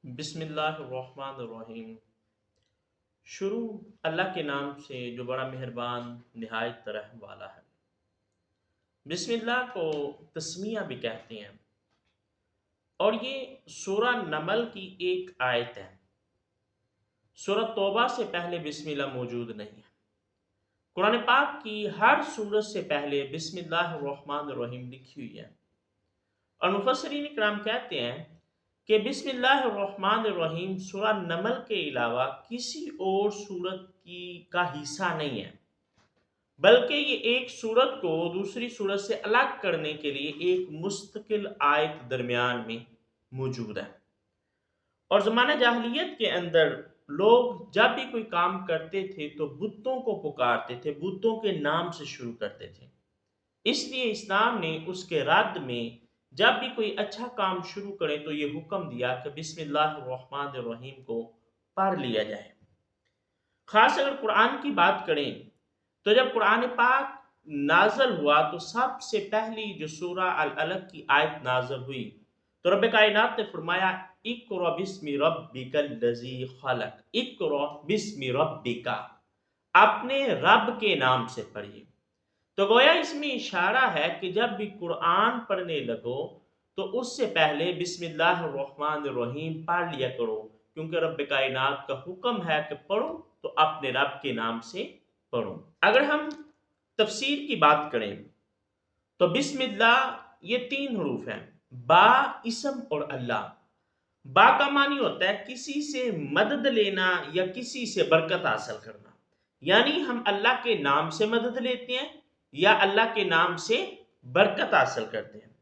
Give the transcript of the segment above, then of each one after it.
بسم اللہ الرحمن الرحیم۔ شروع اللہ کے نام سے جو بڑا مہربان نہایت رحم والا ہے۔ بسم اللہ کو تسمیہ بھی کہتے ہیں، اور یہ سورہ نمل کی ایک آیت ہے۔ سورہ توبہ سے پہلے بسم اللہ موجود نہیں ہے۔ قرآن پاک کی ہر سورت سے پہلے بسم اللہ الرحمن الرحیم لکھی ہوئی ہے، اور مفسرین کرام کہتے ہیں کہ بسم اللہ الرحمن الرحیم سورہ نمل کے علاوہ کسی اور سورت کا حصہ نہیں ہے، بلکہ یہ ایک سورت کو دوسری سورت سے الگ کرنے کے لیے ایک مستقل آیت درمیان میں موجود ہے۔ اور زمانہ جاہلیت کے اندر لوگ جب بھی کوئی کام کرتے تھے تو بتوں کو پکارتے تھے، بتوں کے نام سے شروع کرتے تھے۔ اس لیے اسلام نے اس کے رد میں جب بھی کوئی اچھا کام شروع کرے تو یہ حکم دیا کہ بسم اللہ الرحمن الرحیم کو پڑھ لیا جائے۔ خاص اگر قرآن کی بات کریں تو جب قرآن پاک نازل ہوا تو سب سے پہلی جو سورہ العلق کی آیت نازل ہوئی تو رب کائنات نے فرمایا اقرأ بسم ربک الذی خلق، اقرأ بسم ربک، اپنے رب کے نام سے پڑھیے۔ تو گویا اس میں اشارہ ہے کہ جب بھی قرآن پڑھنے لگو تو اس سے پہلے بسم اللہ الرحمن الرحیم پڑھ لیا کرو، کیونکہ رب کائنات کا حکم ہے کہ پڑھو تو اپنے رب کے نام سے پڑھو۔ اگر ہم تفسیر کی بات کریں تو بسم اللہ یہ 3 حروف ہیں، با، اسم اور اللہ۔ با کا معنی ہوتا ہے کسی سے مدد لینا یا کسی سے برکت حاصل کرنا، یعنی ہم اللہ کے نام سے مدد لیتے ہیں یا اللہ کے نام سے برکت حاصل کرتے ہیں۔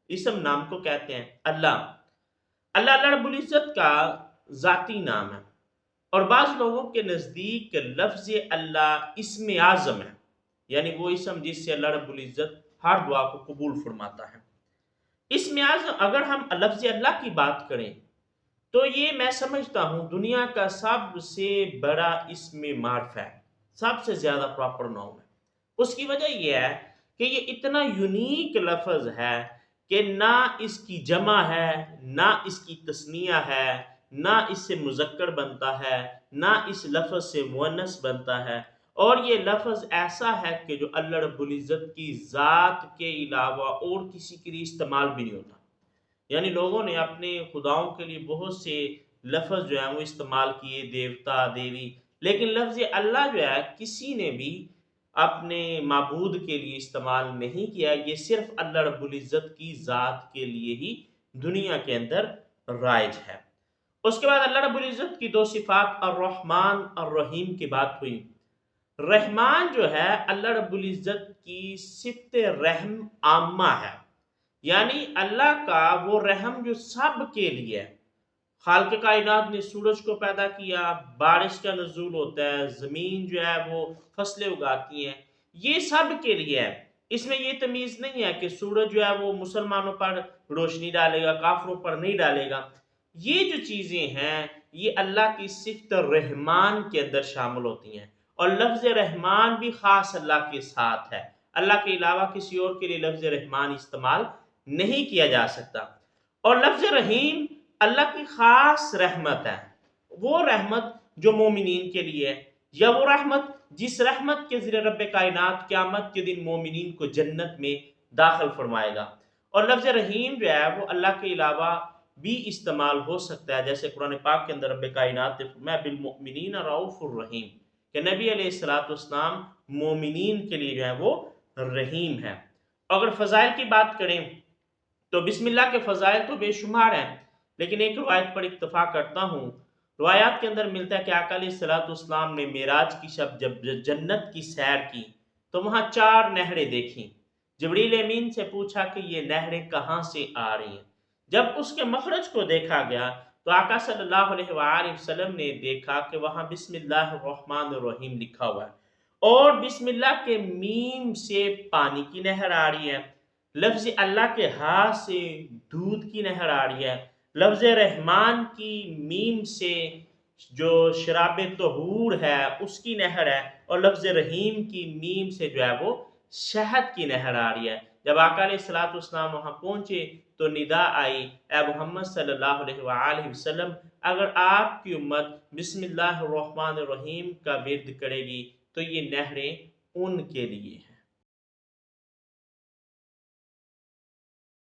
اسم نام کو کہتے ہیں اللہ۔ اللہ رب العزت کا ذاتی نام ہے، اور بعض لوگوں کے نزدیک لفظ اللہ اسم اعظم ہے، یعنی وہ اسم جس سے اللہ رب العزت ہر دعا کو قبول فرماتا ہے۔ اسم اعظم اگر ہم لفظ اللہ کی بات کریں تو یہ میں سمجھتا ہوں دنیا کا سب سے بڑا اسم معرفہ ہے، سب سے زیادہ پراپر نام ہے۔ اس کی وجہ یہ ہے کہ یہ اتنا یونیک لفظ ہے کہ نہ اس کی جمع ہے، نہ اس کی تثنیہ ہے، نہ اس سے مذکر بنتا ہے، نہ اس لفظ سے مؤنث بنتا ہے، اور یہ لفظ ایسا ہے کہ جو اللہ رب العزت کی ذات کے علاوہ اور کسی کے لیے استعمال بھی نہیں ہوتا۔ یعنی لوگوں نے اپنے خداؤں کے لیے بہت سے لفظ جو ہیں وہ استعمال کیے، دیوتا، دیوی، لیکن لفظ اللہ جو ہے کسی نے بھی اپنے معبود کے لیے استعمال نہیں کیا، یہ صرف اللہ رب العزت کی ذات کے لیے ہی دنیا کے اندر رائج ہے۔ اس کے بعد اللہ رب العزت کی 2 صفات الرحمن الرحیم کی بات ہوئی۔ رحمان جو ہے اللہ رب العزت کی صفت رحم عامہ ہے، یعنی اللہ کا وہ رحم جو سب کے لیے ہے۔ خالق کائنات نے سورج کو پیدا کیا، بارش کا نزول ہوتا ہے، زمین جو ہے وہ فصلیں اگاتی ہیں، یہ سب کے لیے ہے۔ اس میں یہ تمیز نہیں ہے کہ سورج جو ہے وہ مسلمانوں پر روشنی ڈالے گا، کافروں پر نہیں ڈالے گا۔ یہ جو چیزیں ہیں یہ اللہ کی صفت رحمان کے اندر شامل ہوتی ہیں، اور لفظ رحمان بھی خاص اللہ کے ساتھ ہے۔ اللہ کے علاوہ کسی اور کے لیے لفظ رحمان استعمال نہیں کیا جا سکتا۔ اور لفظ رحیم اللہ کی خاص رحمت ہے، وہ رحمت جو مومنین کے لیے ہے، یا وہ رحمت جس رحمت کے ذریعے رب کائنات قیامت کے دن مومنین کو جنت میں داخل فرمائے گا۔ اور لفظ رحیم جو ہے وہ اللہ کے علاوہ بھی استعمال ہو سکتا ہے، جیسے قرآن پاک کے اندر رب کائنات نے فرمایا بالمؤمنین رؤوف الرحیم، کہ نبی علیہ السلام مومنین کے لیے جو ہے وہ رحیم ہے۔ اگر فضائل کی بات کریں تو بسم اللہ کے فضائل تو بے شمار ہیں، لیکن ایک روایت پر اکتفا کرتا ہوں۔ روایات کے اندر ملتا ہے کہ آقا علیہ السلام نے معراج کی شب جب جنت کی سیر کی تو وہاں 4 نہریں دیکھیں۔ جبریل امین سے پوچھا کہ یہ نہریں کہاں سے آ رہی ہیں؟ جب اس کے مخرج کو دیکھا گیا تو آقا صلی اللہ علیہ وآلہ وسلم نے دیکھا کہ وہاں بسم اللہ الرحمن الرحیم لکھا ہوا ہے، اور بسم اللہ کے میم سے پانی کی نہر آ رہی ہے، لفظ اللہ کے ہاتھ سے دودھ کی نہر آ رہی ہے، لفظ رحمان کی میم سے جو شراب طہور ہے اس کی نہر ہے، اور لفظ رحیم کی میم سے جو ہے وہ شہد کی نہر آ رہی ہے۔ جب آقا علیہ الصلوۃ والسلام وہاں پہنچے تو ندا آئی، اے محمد صلی اللہ علیہ وآلہ وسلم، اگر آپ کی امت بسم اللہ الرحمن الرحیم کا ورد کرے گی تو یہ نہریں ان کے لیے ہیں۔